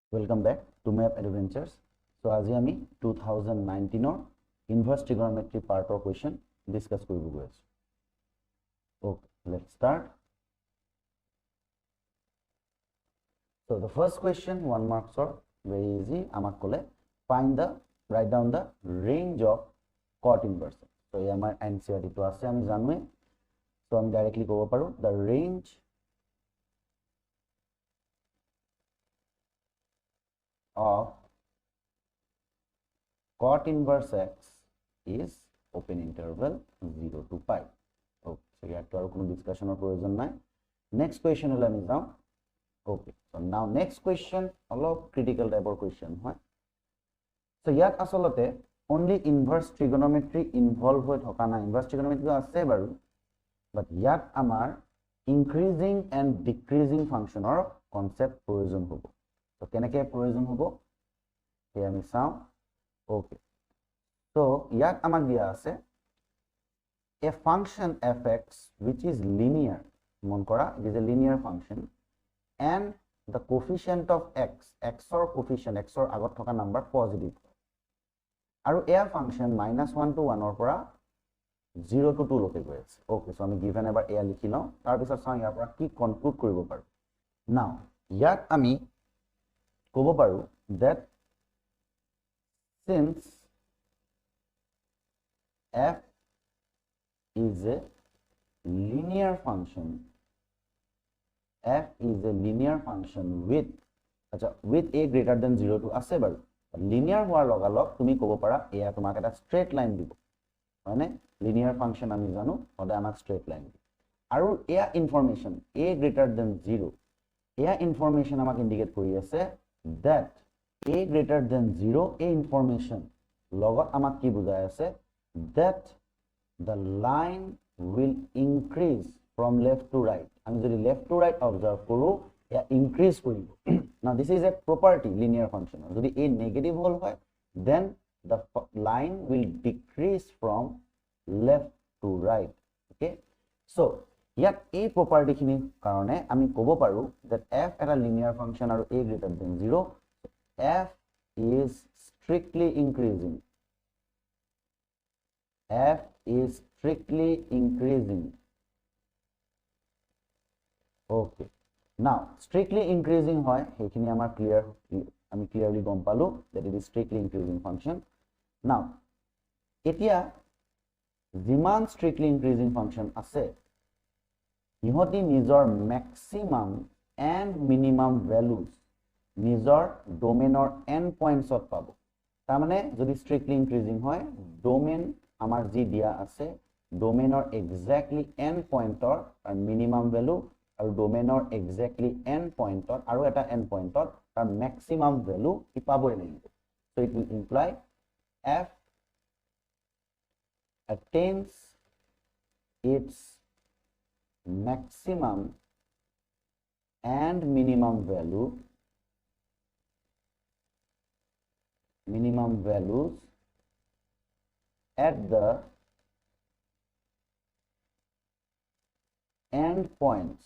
Welcome back to Map Adventures. So আজি আমি 2019 or inverse trigonometry part of question discuss কৰিব গৈ আছো. Okay, let's start. So the first question, 1 marks or very easy. আমাক ক'লে write down the range of cot inverse. So এই আমাৰ NCERT টো আছে আমি জানোৱে. So আমি directly ক'ব পাৰো the range of cot inverse x is open interval 0 to pi. Okay, so here to our discussion or provision nai. Next question will be now. Okay, so now next question, a lot critical type of question. So here asolote only inverse trigonometry involved with hokana inverse trigonometry ase baru, but here amar increasing and decreasing function or concept provision hobo. So keneke provision hobo here আমি চাও. Okay, so ইয়াত আমাক দিয়া আছে a function fx which is linear, মন কৰা, it is a linear function and the coefficient of x or coefficient x or আগত থকা number positive আৰু এয়া function -1 to 1 or পৰা 0 to 2 লকে গৈ আছে. Okay, so আমি given এবাৰ এয়া লিখি লওঁ, তাৰ পিছত চাওঁ ইয়াৰ পৰা কি কনক্লুড কৰিব পাৰো. Now ইয়াত আমি ক'ব পাৰো that since f is a linear function, with a greater than 0 to ase baru linear hoar logalog tumi kobo para eya tomak eta straight line dibo hone linear function ami janu oda amak straight line dibo aru eya information a greater than 0 eya information amak indicate kori ase that a greater than 0 a information logot amak ki bujai ase that the line will increase from left to right. আমি যদি left to right observe কৰো ya increase করিব. Now this is a property linear function. যদি a negative হল হয় then the line will decrease from left to right. Okay, so ইয়াত এই property খিনি কারণে আমি কব পাৰো that f এটা linear function আৰু a greater than 0, f is strictly increasing. F is strictly increasing. Okay, now strictly increasing hoy hekhini amar clear, ami clearly gom palu that it is strictly increasing function. Now etia jiman strictly increasing function ase ihoti nijor maximum and minimum values nijor domain or end points ot pabo. Ta mane jodi strictly increasing hoy domain amar ji dia ase domain or exactly end point or minimum value আৰু domain or exactly end point or আৰু এটা end point or তাৰ maximum value কি পাবই লাগিব. So it will imply f attains its maximum and minimum values at the end points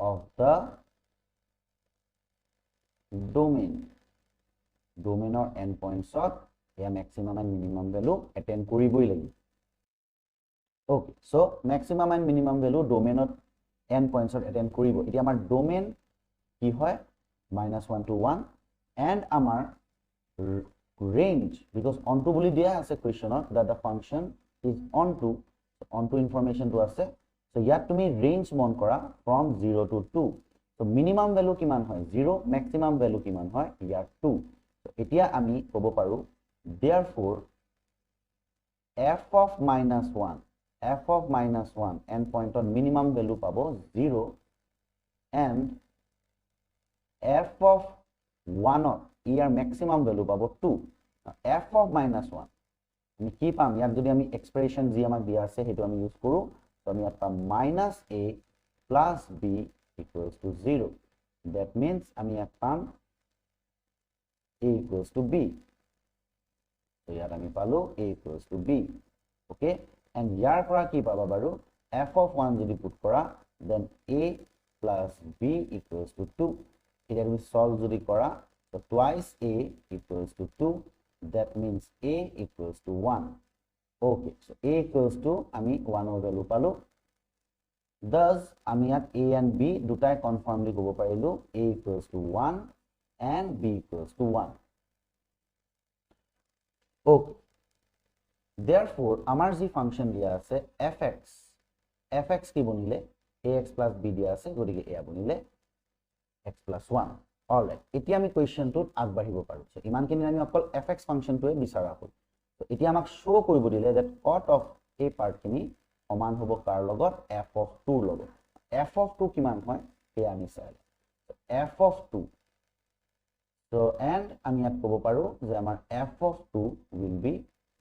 of the domain or end points of a maximum and minimum value attain koriboi lagi. Okay, so maximum and minimum value domain or end points of attain koribo. Iti amar domain ki hoy -1 to 1 and amar range, because onto boli dia ase question that the function is onto information to ase. So yat tumi range mon kora from 0 to 2. So minimum value kiman hoy 0, maximum value kiman hoy yat 2. So etia ami kobo paru therefore f of -1 end point on minimum value pabo 0 and f of 1 or year maximum value pabo 2. Now, f of -1 আমি কি পাম ইয়াত যদি আমি expression G আমাক দিয়া আছে হেতু আমি ইউজ কৰো. So আমি ইয়াত পাম -a plus b equals to 0. That means আমি ইয়াত পাম a equals to b. So ইয়াত আমি পালো a equals to b. Okay, and ইয়াৰ পৰা কি পাবা বাৰু f of 1 যদি পুট কৰা then a plus b equals to 2. Here we solve jodi kora, so twice a equals to 2, that means a equals to 1. Okay, so a equals to ami 1 or value palo. Thus ami at a and b dutai confirmly kobo parilu, a equals to 1 and b equals to 1. Okay, therefore amar ji function dia ase fx ki bonile ax plus b dia ase, gotike a bonile x plus 1. All right, etia ami question to agbahibo paru. So iman kini ami okol fx function to e bisara hol. So etia amak show koribo dile that cot of a part kini সমান হবো কাৰ লগত f of 2 লগত। f of 2 কিমান হয় এই আমি চাই। so f of 2, so and আমি ইয়াত ক'ব পাৰো যে আমাৰ f of 2 will be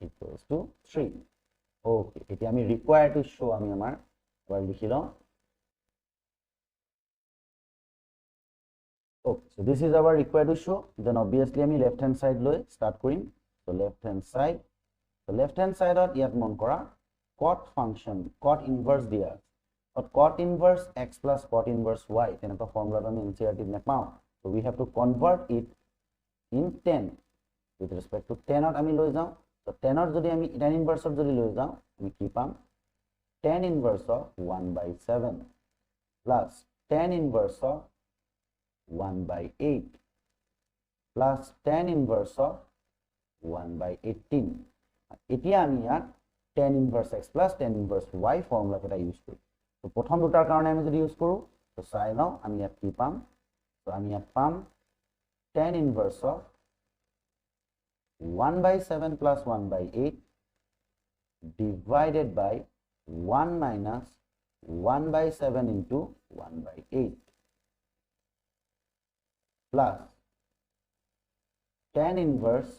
equals to 3. okay, এতিয়া আমি require to show আমি আমাৰ এবাৰ লিখি লওঁ। okay, so this is our required to show. Then obviously আমি left hand side লৈ start কৰিম। so left hand side ত ইয়াত মন কৰা cot function, cot inverse dia, but cot inverse x plus cot inverse y tenaka formula ami NCERT ne pao. So we have to convert it in 10 with respect to 10 ot ami loi jao. So 10 ot jodi ami tan inverse ot jodi loi jao, ami ki pam tan inverse of 1/7 plus tan inverse of 1/8 plus tan inverse of 1/18. etia ami yat tan inverse x plus tan inverse y formula keta use kori. So prothom dutar karone ami jodi use koru, so sai nao ami yat ki pam, so ami yat pam tan inverse of 1/7 plus 1/8 divided by 1 minus 1/7 into 1/8 plus tan inverse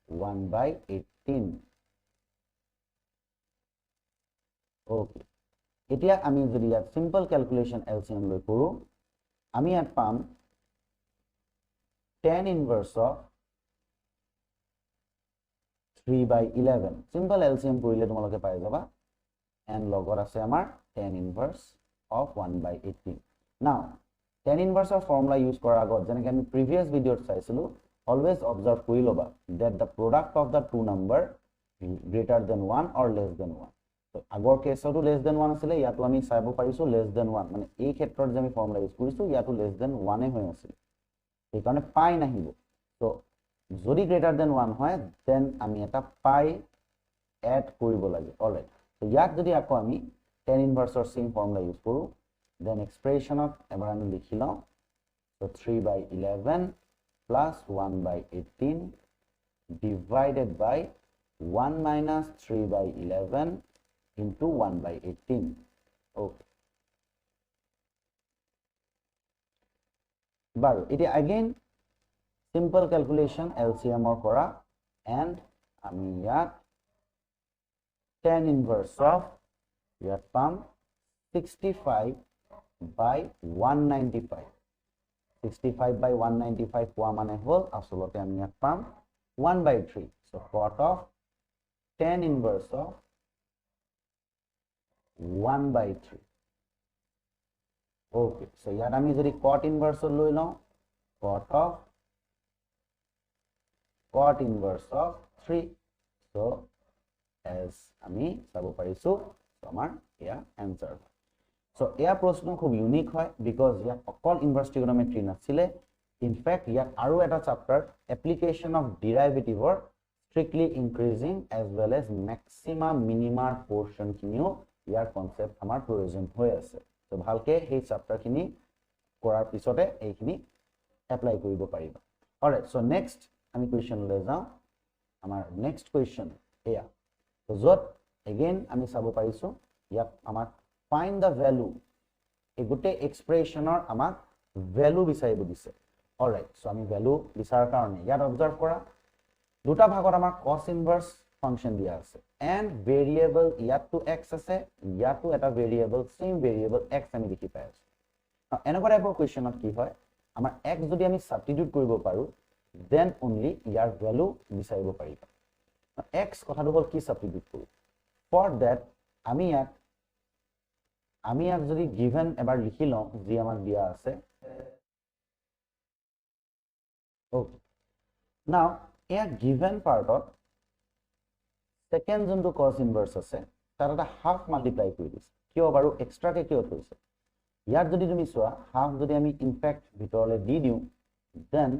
1/18. okay, etia ami jodi yat simple calculation LCM loi koru, ami yat pam tan inverse of 3/11. simple LCM korile tomaloke pai jaba, and logot ase amar tan inverse of 1/18. now tan inverse of formula use kora agot jeneke ami previous video saisilu, always observe kori loba that the product of the two number greater than 1 or less than 1. so agor case to less than 1 asile, yato ami saibo parisu less than 1, mane ei khetrot je ami formula use korisu yato less than 1 e hoy asile, ei karone pi nahibo. so jodi greater than 1 hoy then ami eta pi add koribo lage. all right, so yak jodi ako ami tan inverse or same formula use koru, then expression of ebar ami likhi law. so 3/11 plus 1/18 divided by 1 minus 3/11 into 1/18. okay, baru iti again simple calculation LCM or kora, and ami yat tan inverse of yat pam 65/195. 65/195 poa mane hol asolote ami yat pam 1/3. so cot of tan inverse of 1/3. okay, so yat ami jodi cot inverse loi law, cot of cot inverse of 3. so as ami sabo parisu, so amar ya answer. so eya proshno khub unique hoy because ya okol inverse trigonometry nasile. in fact ya aru eta chapter application of derivative or strictly increasing as well as maxima minima portion kinio yar concept amar proyojon hoy ase. so bhalke hei chapter kini korar pisote ei kini apply koribo pariba. all right, so next ami question le jao. amar next question eya, so jot again ami sabo parisu yak amar find the value, e gote expression or amak value bisaibo dise. all right, so ami value bisar karone yat observe kora দুটা ভাগত আমাৰ cos inverse function দিয়া আছে and variable ইয়াতো x আছে, ইয়াতো এটা variable same variable x আমি দেখি পাই আছো। এনেকুৱা টাইপৰ কোৱেশ্চনত কি হয়, আমাৰ x যদি আমি সাবস্টিটিউট কৰিব পাৰো then only ইয়াৰ ভ্যালু বিচাৰিব পাৰিবা। x কথাটো হল কি সাবস্টিটিউট কৰো, for that আমি ইয়াত আমি ইয়াক যদি গিভেন এবাৰ লিখি লওঁ যি আমাক দিয়া আছে ওকে নাও এয়া গিভেন পাৰ্টত সেকেন্ড যোনটো cos ইনভাৰ্স আছে তাৰ এটা হাফ মাল্টিপ্লাই কৰি দিছে কিয় বাৰু এক্সট্ৰাকে কিয় থৈছে ইয়াত যদি তুমি চোৱা হাফ যদি আমি ইনফ্যাক্ট ভিতৰলৈ দি দিওঁ দেন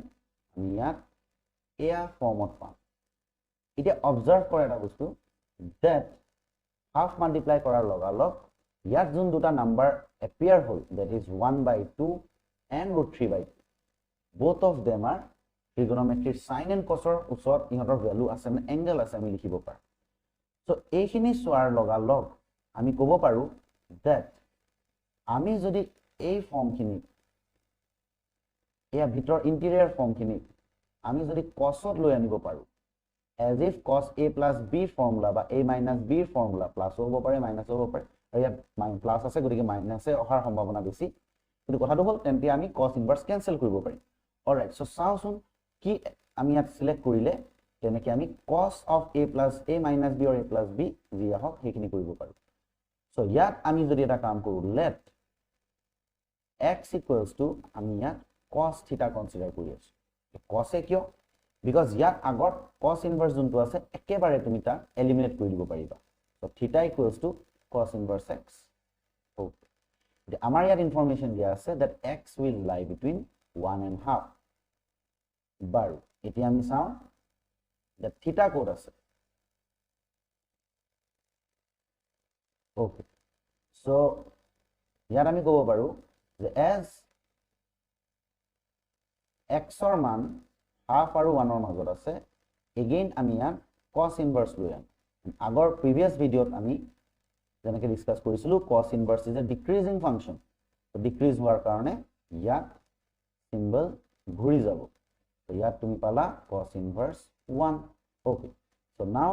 আমি ইয়াত এয়া ফৰ্মত পাম এতিয়া অবজাৰ্ভ কৰা এটা বস্তু that half multiply কৰাৰ লগালগ ইয়াত যোন দুটা number appear hall that is 1/2 and √3/2 both of them are trigonometric sin and cos ৰ ওচৰত ইহঁতৰ ভ্যালু আছে নে এংগেল আছে আমি লিখিব পাৰো সো এইখিনি সোৱাৰ লগালগ আমি ক'ব পাৰো that আমি যদি এই ফৰ্মখিনি এয়া ভিতৰ ইন্টেৰিয়ৰ ফৰ্মখিনি আমি যদি cosত লৈ আনিব পাৰো as if cos a plus b formula বা a minus b formula plus হ'ব পাৰে minus হ'ব পাৰে আৰু ইয়াত প্লাস আছে গতিকে মাইনাস এ অহাৰ সম্ভাৱনা বেছি কিন্তু কথাটো হ'ল তেন্তে আমি cos ইনভাৰ্স ক্যান্সেল কৰিব পাৰিম অলৰাইট সো চাওচোন কি আমি ইয়াত সিলেক্ট কৰিলে তেনেকে আমি cos of a plus a minus b or a plus b যি হওক সেইখিনি কৰিব পাৰো সো ইয়াত আমি যদি এটা কাম কৰো let x equals to আমি ইয়াত cos theta কনসিডাৰ কৰি আছো cos এ কিয় because ইয়াত আগত cos inverse যোনটো আছে একেবাৰে তুমি তা এলিমিনেট কৰি দিব পাৰিবা so theta equals to cos inverse x okay আমাৰ ইয়াত ইনফৰমেশন দিয়া আছে that x will lie between 1.5 বাৰু এতিয়া আমি চাও that theta ক'ত আছে okay so ইয়াত আমি ক'ব পাৰো যে as x ৰ মান half আৰু 1 ৰ মাজত আছে again আমি ইয়াত cos inverse লৈ আম আগৰ previous ভিডিওত আমি যেনেকৈ ডিসকাস কৰিছিলো cos inverse is a decreasing function so decrease হোৱাৰ কাৰণে ইয়াত সিম্বল ঘূৰি যাব so ইয়াত তুমি পালা cos inverse 1 okay so now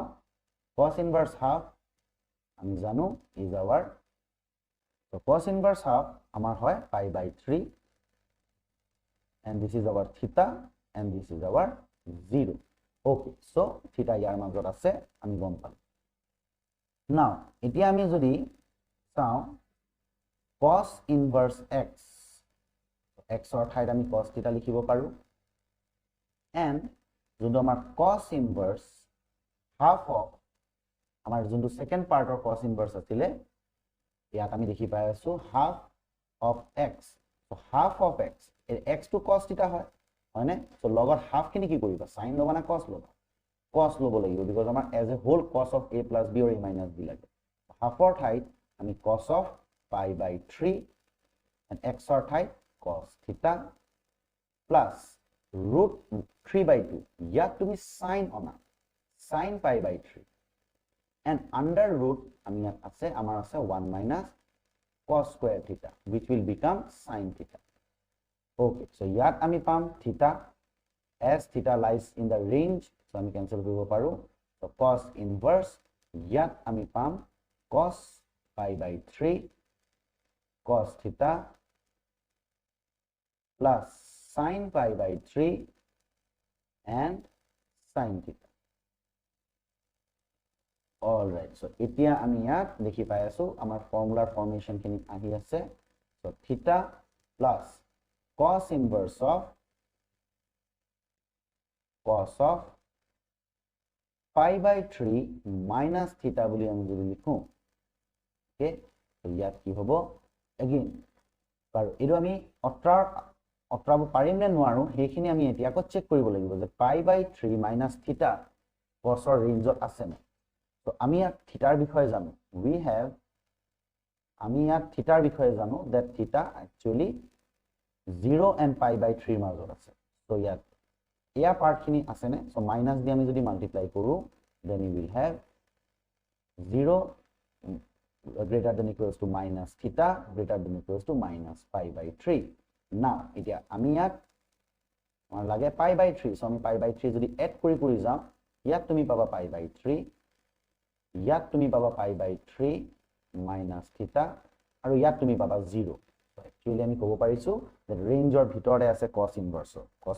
cos inverse half আমি জানো is our so cos inverse half আমাৰ হয় pi/3 and this is our theta and this is our 0 okay so theta ইয়াৰ মাজত আছে আমি গম পাম now এতিয়া আমি যদি চাও cos inverse x x ৰ ঠাইত আমি cos theta লিখিব পাৰো and যোনটো আমাৰ cos inverse half of আমাৰ যোনটো সেকেন্ড পাৰ্টৰ cos inverse আছিল ইয়াত আমি দেখি পাই আছো half of x so half of x x to cos theta হয় হয়নে সো লগত হাফ খিনি কি কৰিবা sin লবা না cos লবা cos লব লাগিব because আমাৰ as a whole cos of a plus b or a minus b লাগে হাফৰ ঠাইত আমি cos of pi/3 and x ৰ ঠাইত cos theta plus √3/2 ইয়াত তুমি sin অনা sin pi/3 and under root আমি ইয়াত আছে আমাৰ আছে 1 minus cos square theta which will become sin theta okay so yat ami pam theta as theta lies in the range so ami cancel koribo paru so cos inverse yat ami pam cos pi/3 cos theta plus sin pi/3 and sin theta all right so etia ami yat likhi pai asu amar formula formation kini ahi ase so theta plus cos inverse of pi/3 minus theta বুলি আমি যদি লিখো okay তো ইয়াত কি হ'ব again বাৰু এটো আমি অট্ৰাব পাৰিম নে নোৱাৰো হেখিনি আমি এতিয়া আকৌ চেক কৰিব লাগিব যে pi/3 minus theta cos ৰ ৰেঞ্জত আছে নে তো আমি ইয়াত থিটাৰ বিষয়ে জানো আমি ইয়াত থিটাৰ বিষয়ে জানো that theta actually 0 and pi/3 মাজত আছে so ইয়াত এয়া পাৰ্ট খিনি আছে নে so মাইনাস দি আমি যদি মাল্টিপ্লাই কৰো then we will have 0 greater than equals to minus theta greater than equals to minus pi/3 now এতিয়া আমি ইয়াত আমাৰ লাগে pi/3 so আমি pi/3 যদি এড কৰি যাও ইয়াত তুমি পাবা pi/3 ইয়াত তুমি পাবা pi/3 minus theta আৰু ইয়াত তুমি পাবা 0 actually আমি ক'ব পাৰিছো যে ৰেঞ্জৰ ভিতৰতে আছে cos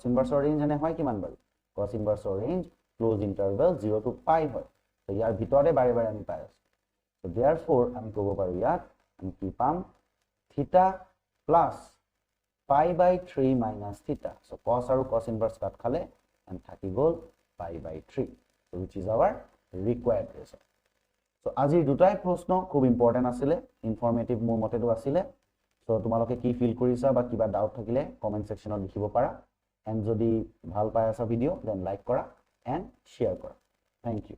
inverse ৰেঞ্জ এনে হয় কিমান বাৰু cos inverse range close interval 0 to pi হয় তো ইয়াৰ ভিতৰতে বাৰে বাৰে আমি পাই আছো so therefore আমি ক'ব পাৰো ইয়াত আমি কি পাম থিটা প্লাস পাই বাই 3 মাইনাস থিটা সো cos আৰু cos ইনভার্স কাট খালে এন্ড থাকি গল pi by 3 so which is our required result so আজিৰ দুটাই প্ৰশ্ন খুব ইম্পৰ্টেন্ট আছিল ইনফৰমেটিভ মোৰ মতেটো আছিল so তোমালোকে কি ফিল কৰিছা বা কিবা ডাউট থাকিলে কমেন্ট সেকশনত লিখিব পাৰা এন্ড যদি ভাল পাই আছা ভিডিও দেন লাইক কৰা এন্ড শেয়াৰ কৰা থ্যাংক ইউ